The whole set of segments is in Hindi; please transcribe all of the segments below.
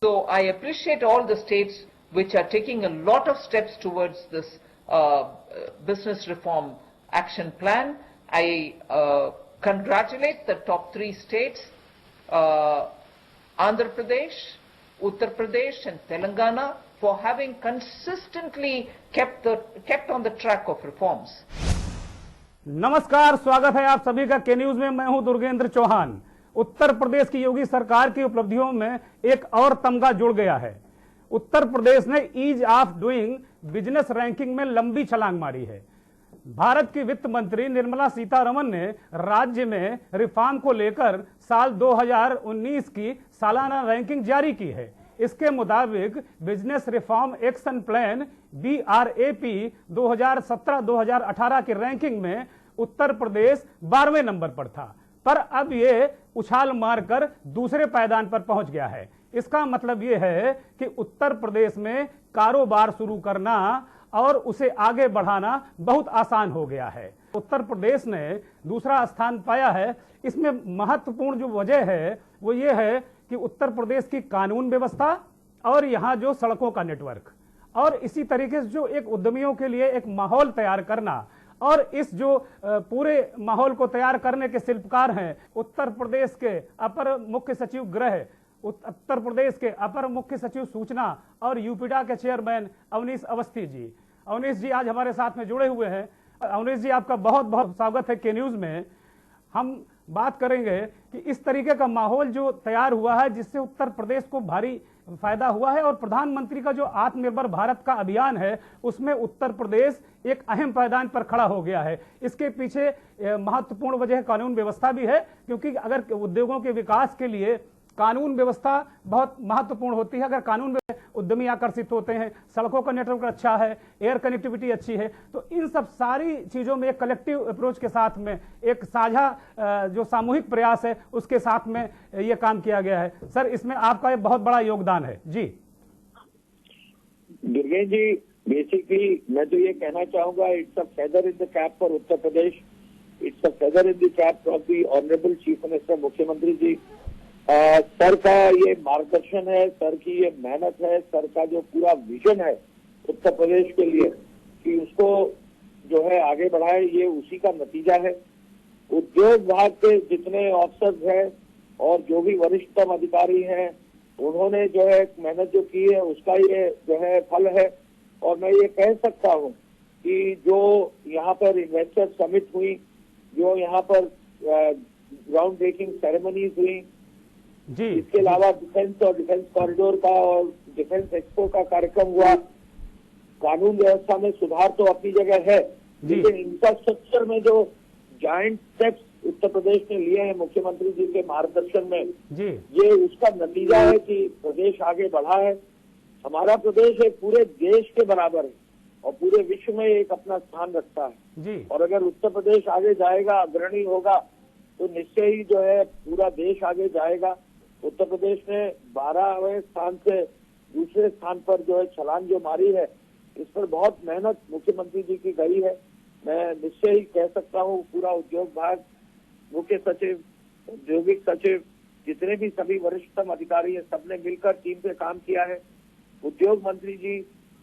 So I appreciate all the states which are taking a lot of steps towards this business reform action plan. I congratulate the top 3 states, Andhra Pradesh, Uttar Pradesh and Telangana, for having consistently kept on the track of reforms. नमस्कार, स्वागत है आप सभी का के न्यूज में। मैं हूं दुर्गेंद्र चौहान। उत्तर प्रदेश की योगी सरकार की उपलब्धियों में एक और तमगा जुड़ गया है। उत्तर प्रदेश ने ease of doing business ranking में लंबी छलांग मारी है। भारत की वित्त मंत्री निर्मला सीतारमण ने राज्य में रिफॉर्म को लेकर साल 2019 की सालाना रैंकिंग जारी की है। इसके मुताबिक business reform action plan BRAP 2017-2018 की रैंकिंग में उत्तर प्रदेश 12वें नंबर पर था, पर अब ये उछाल मारकर दूसरे पायदान पर पहुंच गया है। इसका मतलब ये है कि उत्तर प्रदेश में कारोबार शुरू करना और उसे आगे बढ़ाना बहुत आसान हो गया है। उत्तर प्रदेश ने दूसरा स्थान पाया है। इसमें महत्वपूर्ण जो वजह है वो ये है कि उत्तर प्रदेश की कानून व्यवस्था और यहाँ जो सड़कों का नेटवर्क और इसी तरीके से जो एक उद्यमियों के लिए एक माहौल तैयार करना, और इस जो पूरे माहौल को तैयार करने के शिल्पकार हैं उत्तर प्रदेश के अपर मुख्य सचिव गृह, उत्तर प्रदेश के अपर मुख्य सचिव सूचना और यूपीडा के चेयरमैन अवनीश अवस्थी जी। अवनीश जी आज हमारे साथ में जुड़े हुए हैं। अवनीश जी, आपका बहुत बहुत स्वागत है के न्यूज में। हम बात करेंगे कि इस तरीके का माहौल जो तैयार हुआ है जिससे उत्तर प्रदेश को भारी फायदा हुआ है, और प्रधानमंत्री का जो आत्मनिर्भर भारत का अभियान है उसमें उत्तर प्रदेश एक अहम पायदान पर खड़ा हो गया है। इसके पीछे महत्वपूर्ण वजह कानून व्यवस्था भी है, क्योंकि अगर उद्योगों के विकास के लिए कानून व्यवस्था बहुत महत्वपूर्ण होती है। अगर कानून में उद्यमी आकर्षित होते हैं, सड़कों का नेटवर्क अच्छा है, एयर कनेक्टिविटी अच्छी है, तो इन सब सारी चीजों में एक कलेक्टिव अप्रोच के साथ में एक साझा जो सामूहिक प्रयास है उसके साथ में ये काम किया गया है। सर, इसमें आपका एक बहुत बड़ा योगदान है जी। दुर्गे जी, बेसिकली मैं तो ये कहना चाहूंगा, it's a feather in the cap for Uttar Pradesh, it's a feather in the cap of the honourable chief minister मुख्यमंत्री जी। सर का ये मार्गदर्शन है, सर की ये मेहनत है, सर का जो पूरा विजन है उत्तर प्रदेश के लिए कि उसको जो है आगे बढ़ाए, ये उसी का नतीजा है। उद्योग विभाग के जितने ऑफिसर्स हैं और जो भी वरिष्ठतम अधिकारी हैं उन्होंने जो है मेहनत जो की है उसका ये जो है फल है। और मैं ये कह सकता हूँ कि जो यहाँ पर इन्वेस्टर समिट हुई, जो यहाँ पर ग्राउंड ब्रेकिंग सेरेमनीज हुई जी, इसके अलावा डिफेंस और डिफेंस कॉरिडोर का और डिफेंस एक्सपो का कार्यक्रम हुआ, कानून व्यवस्था में सुधार तो अपनी जगह है, लेकिन इंफ्रास्ट्रक्चर में जो जायंट स्टेप्स उत्तर प्रदेश ने लिए हैं मुख्यमंत्री जी के मार्गदर्शन में जी, ये उसका नतीजा है कि प्रदेश आगे बढ़ा है। हमारा प्रदेश एक पूरे देश के बराबर है और पूरे विश्व में एक अपना स्थान रखता है जी। और अगर उत्तर प्रदेश आगे जाएगा, अग्रणी होगा, तो निश्चय ही जो है पूरा देश आगे जाएगा। उत्तर प्रदेश ने 12वें स्थान से दूसरे स्थान पर जो है छलांग जो मारी है, इस पर बहुत मेहनत मुख्यमंत्री जी की गई है। मैं निश्चय ही कह सकता हूँ पूरा उद्योग विभाग, मुख्य सचिव, औद्योगिक सचिव, जितने भी सभी वरिष्ठतम अधिकारी हैं, सबने मिलकर टीम से काम किया है। उद्योग मंत्री जी,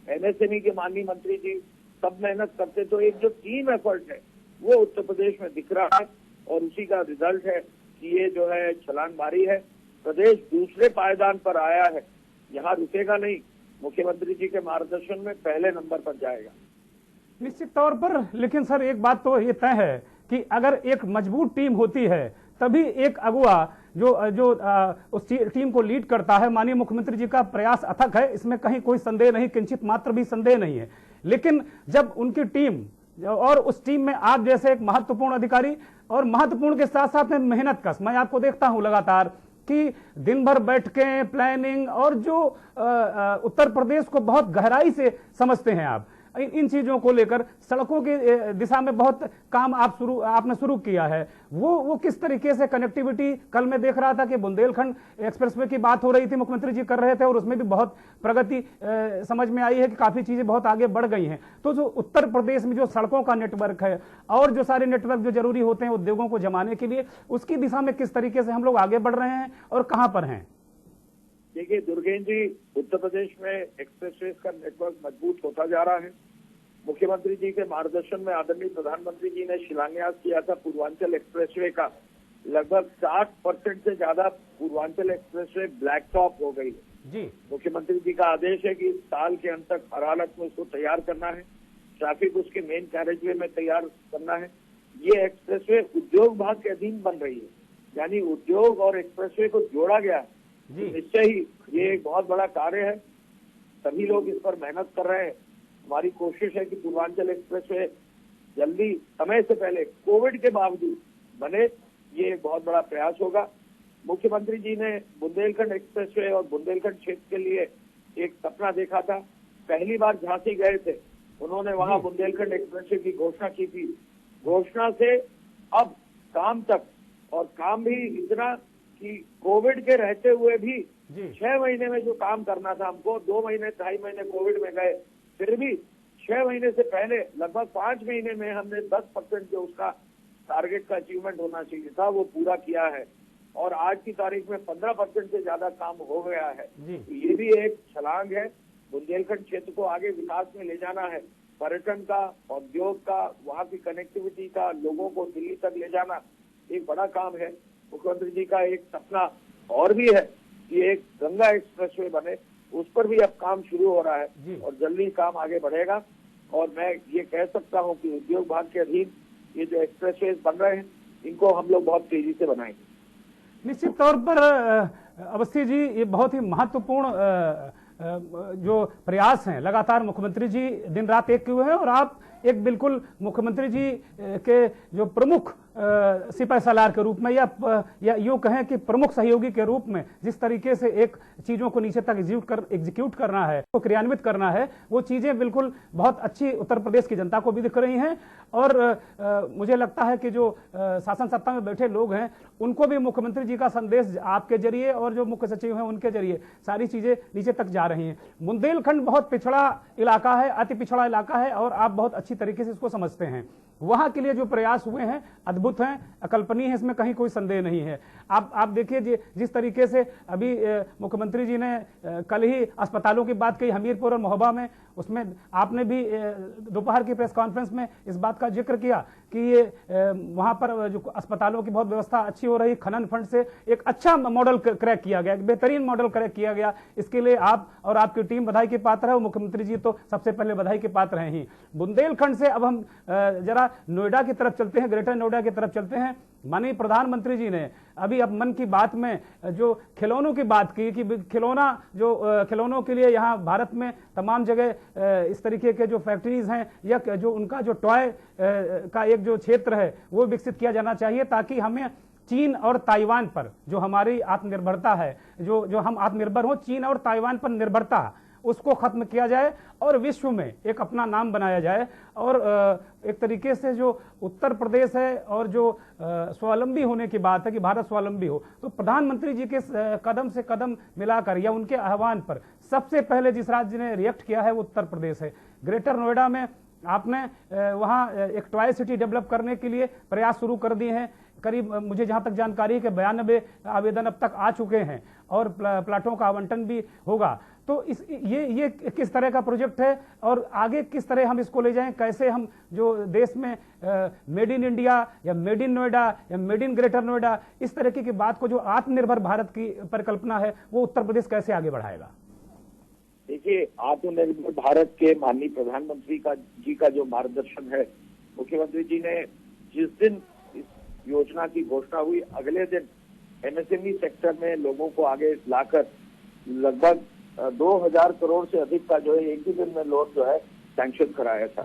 MSME के माननीय मंत्री जी सब मेहनत करते, तो एक जो टीम एफर्ट है वो उत्तर प्रदेश में दिख रहा है और उसी का रिजल्ट है कि ये जो है छलांग मारी है। प्रदेश दूसरे पायदान पर आया है, यहाँ रुकेगा नहीं, मुख्यमंत्री जी के मार्गदर्शन में पहले नंबर पर जाएगा निश्चित तौर पर। लेकिन सर, एक बात तो ये तय है कि अगर एक मजबूत टीम होती है तभी एक अगुवा जो उस टीम को लीड करता है। माननीय मुख्यमंत्री जी का प्रयास अथक है, इसमें कहीं कोई संदेह नहीं, किंचित मात्र भी संदेह नहीं है। लेकिन जब उनकी टीम और उस टीम में आप जैसे एक महत्वपूर्ण अधिकारी और महत्वपूर्ण के साथ साथ में मेहनत कश, मैं आपको देखता हूं लगातार कि दिन भर बैठ के प्लानिंग और जो उत्तर प्रदेश को बहुत गहराई से समझते हैं आप, इन चीजों को लेकर सड़कों की दिशा में बहुत काम आपने शुरू किया है। वो किस तरीके से कनेक्टिविटी, कल मैं देख रहा था कि बुंदेलखंड एक्सप्रेसवे की बात हो रही थी, मुख्यमंत्री जी कर रहे थे और उसमें भी बहुत प्रगति समझ में आई है कि काफी चीजें बहुत आगे बढ़ गई हैं। तो जो उत्तर प्रदेश में जो सड़कों का नेटवर्क है और जो सारे नेटवर्क जो जरूरी होते हैं उद्योगों को जमाने के लिए, उसकी दिशा में किस तरीके से हम लोग आगे बढ़ रहे हैं और कहां पर हैं? देखिए दुर्गेन जी, उत्तर प्रदेश में एक्सप्रेसवे का नेटवर्क मजबूत होता जा रहा है। मुख्यमंत्री जी के मार्गदर्शन में आदरणीय प्रधानमंत्री जी ने शिलान्यास किया था पूर्वांचल एक्सप्रेसवे का। लगभग 60% से ज्यादा पूर्वांचल एक्सप्रेसवे ब्लैक टॉप हो गई है जी। मुख्यमंत्री जी का आदेश है कि इस साल के अंत तक हर हालत में उसको तैयार करना है। ट्रैफिक उसके मेन कैरेजवे में तैयार करना है। ये एक्सप्रेसवे उद्योग विभाग के अधीन बन रही है, यानी उद्योग और एक्सप्रेसवे को जोड़ा गया है। जी। निश्चय ही ये एक बहुत बड़ा कार्य है। सभी लोग इस पर मेहनत कर रहे हैं। हमारी कोशिश है कि पूर्वांचल एक्सप्रेसवे जल्दी, समय से पहले, कोविड के बावजूद बने। ये एक बहुत बड़ा प्रयास होगा। मुख्यमंत्री जी ने बुंदेलखंड एक्सप्रेसवे और बुंदेलखंड क्षेत्र के लिए एक सपना देखा था। पहली बार झांसी गए थे, उन्होंने वहां बुंदेलखंड एक्सप्रेसवे की घोषणा की थी। घोषणा से अब काम तक, और काम भी इतना कि कोविड के रहते हुए भी 6 महीने में जो काम करना था हमको, 2 महीने 2.5 महीने कोविड में गए, फिर भी 6 महीने से पहले लगभग 5 महीने में हमने 10% जो उसका टारगेट का अचीवमेंट होना चाहिए था वो पूरा किया है। और आज की तारीख में 15% से ज्यादा काम हो गया है। ये भी एक छलांग है। बुंदेलखंड क्षेत्र को आगे विकास में ले जाना है। पर्यटन का, उद्योग का, वहाँ की कनेक्टिविटी का, लोगों को दिल्ली तक ले जाना एक बड़ा काम है। मुख्यमंत्री जी का एक सपना और भी है कि एक गंगा एक्सप्रेसवे बने, उस पर भी अब काम शुरू हो रहा है और जल्दी काम आगे बढ़ेगा। और मैं ये कह सकता हूँ कि उद्योग विभाग के अधीन ये जो एक्सप्रेसवे बन रहे हैं, इनको हम लोग बहुत तेजी से बनाएंगे। निश्चित तौर पर अवस्थी जी, ये बहुत ही महत्वपूर्ण जो प्रयास हैं लगातार मुख्यमंत्री जी दिन रात एक किए हुए हैं, और आप एक बिल्कुल मुख्यमंत्री जी के जो प्रमुख सिपह सलार के रूप में या यूं कहें कि प्रमुख सहयोगी के रूप में जिस तरीके से एक चीजों को नीचे तक एग्जीक्यूट करना है, वो क्रियान्वित करना है, वो चीजें बिल्कुल बहुत अच्छी उत्तर प्रदेश की जनता को भी दिख रही हैं। और मुझे लगता है कि जो शासन सत्ता में बैठे लोग हैं उनको भी मुख्यमंत्री जी का संदेश आपके जरिए और जो मुख्य सचिव हैं उनके जरिए सारी चीजें नीचे तक जा रही हैं। बुंदेलखंड बहुत पिछड़ा इलाका है, अति पिछड़ा इलाका है, और आप बहुत अच्छी तरीके से इसको समझते हैं। वहां के लिए जो प्रयास हुए हैं अद्भुत हैं, अकल्पनीय है, इसमें कहीं कोई संदेह नहीं है। आप देखिए जिस तरीके से अभी मुख्यमंत्री जी ने कल ही अस्पतालों की बात कही हमीरपुर और महोबा में, उसमें आपने भी दोपहर की प्रेस कॉन्फ्रेंस में इस बात का जिक्र किया कि ये वहां पर जो अस्पतालों की बहुत व्यवस्था अच्छी हो रही, खनन फंड से एक अच्छा मॉडल क्रैक किया गया, एक बेहतरीन मॉडल क्रैक किया गया। इसके लिए आप और आपकी टीम बधाई के पात्र है, और मुख्यमंत्री जी तो सबसे पहले बधाई के पात्र हैं ही। बुंदेलखंड से अब हम जरा नोएडा की तरफ चलते हैं, ग्रेटर नोएडा की तरफ चलते हैं। माननीय प्रधानमंत्री जी ने अभी अब मन की बात में जो खिलौनों की बात की कि खिलौनों के लिए यहाँ भारत में तमाम जगह इस तरीके के जो फैक्ट्रीज हैं या जो उनका जो टॉय का एक जो क्षेत्र है वो विकसित किया जाना चाहिए, ताकि हमें चीन और ताइवान पर जो हमारी आत्मनिर्भरता है, जो हम आत्मनिर्भर हो, चीन और ताइवान पर निर्भरता उसको खत्म किया जाए और विश्व में एक अपना नाम बनाया जाए। और एक तरीके से जो उत्तर प्रदेश है और जो स्वावलंबी होने की बात है कि भारत स्वावलंबी हो, तो प्रधानमंत्री जी के कदम से कदम मिलाकर या उनके आह्वान पर सबसे पहले जिस राज्य ने रिएक्ट किया है वो उत्तर प्रदेश है। ग्रेटर नोएडा में आपने वहाँ एक टॉय सिटी डेवलप करने के लिए प्रयास शुरू कर दिए हैं। करीब मुझे जहां तक जानकारी है कि 92 आवेदन अब तक आ चुके हैं और प्लाटों का आवंटन भी होगा। तो ये किस तरह का प्रोजेक्ट है और आगे किस तरह हम इसको ले जाएं, कैसे हम जो देश में मेड इन इंडिया या मेड इन नोएडा या मेड इन ग्रेटर नोएडा इस तरह की बात को, जो आत्मनिर्भर भारत की परिकल्पना है, वो उत्तर प्रदेश कैसे आगे बढ़ाएगा? देखिए, आत्मनिर्भर भारत के माननीय प्रधानमंत्री जी का जो मार्गदर्शन है, मुख्यमंत्री जी ने जिस दिन इस योजना की घोषणा हुई, अगले दिन एमएसएमई सेक्टर में लोगों को आगे लाकर लगभग 2000 करोड़ से अधिक का जो है एक ही दिन में लोन जो है सैंक्शन कराया था।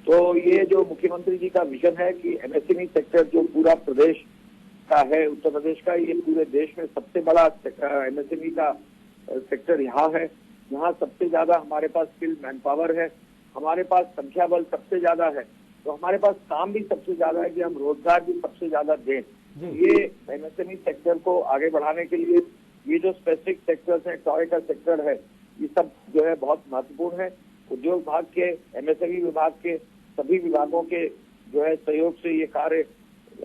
तो ये जो मुख्यमंत्री जी का विजन है कि एमएसएमई सेक्टर जो पूरा प्रदेश का है, उत्तर प्रदेश का, ये पूरे देश में सबसे बड़ा एमएसएमई का सेक्टर यहाँ है। यहाँ सबसे ज्यादा हमारे पास स्किल्ड मैन पावर है, हमारे पास संख्या बल सबसे ज्यादा है, तो हमारे पास काम भी सबसे ज्यादा है कि हम रोजगार भी सबसे ज्यादा दें। ये एमएसएमई सेक्टर को आगे बढ़ाने के लिए ये जो स्पेसिफिक सेक्टर्स हैं, टॉय का सेक्टर है, ये सब जो है बहुत महत्वपूर्ण है। उद्योग विभाग के, एमएसएमई विभाग के, सभी विभागों के जो है सहयोग से ये कार्य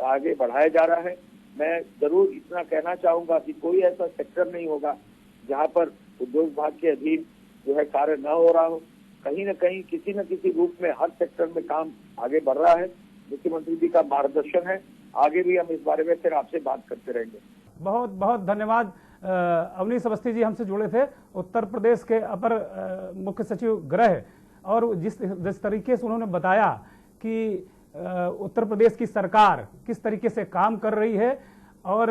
आगे बढ़ाया जा रहा है। मैं जरूर इतना कहना चाहूंगा कि कोई ऐसा सेक्टर नहीं होगा जहां पर उद्योग विभाग के अधीन जो है कार्य न हो रहा हो। कहीं न कहीं किसी न किसी रूप में हर सेक्टर में काम आगे बढ़ रहा है। मुख्यमंत्री जी का मार्गदर्शन है, आगे भी हम इस बारे में फिर आपसे बात करते रहेंगे। बहुत बहुत धन्यवाद। अवनीश अवस्थी जी हमसे जुड़े थे, उत्तर प्रदेश के अपर मुख्य सचिव गृह, और जिस तरीके से उन्होंने बताया कि उत्तर प्रदेश की सरकार किस तरीके से काम कर रही है और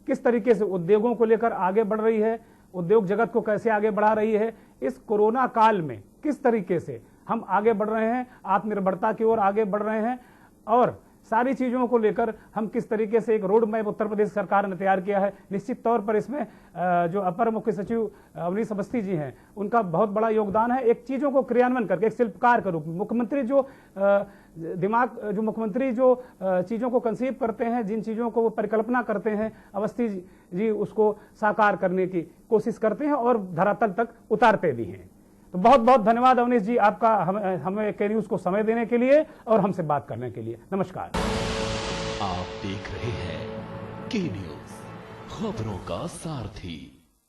किस तरीके से उद्योगों को लेकर आगे बढ़ रही है, उद्योग जगत को कैसे आगे बढ़ा रही है, इस कोरोना काल में किस तरीके से हम आगे बढ़ रहे हैं, आत्मनिर्भरता की ओर आगे बढ़ रहे हैं, और सारी चीज़ों को लेकर हम किस तरीके से एक रोड मैप उत्तर प्रदेश सरकार ने तैयार किया है। निश्चित तौर पर इसमें जो अपर मुख्य सचिव अवनीश अवस्थी जी हैं उनका बहुत बड़ा योगदान है। एक चीज़ों को क्रियान्वयन करके एक शिल्पकार के रूप में मुख्यमंत्री जो चीज़ों को कंसीव करते हैं, जिन चीज़ों को वो परिकल्पना करते हैं, अवस्थी जी उसको साकार करने की कोशिश करते हैं और धरातल तक उतारते भी हैं। तो बहुत बहुत धन्यवाद अवनीश जी आपका हमें के न्यूज़ को समय देने के लिए और हमसे बात करने के लिए। नमस्कार। आप देख रहे हैं के न्यूज़, खबरों का सारथी।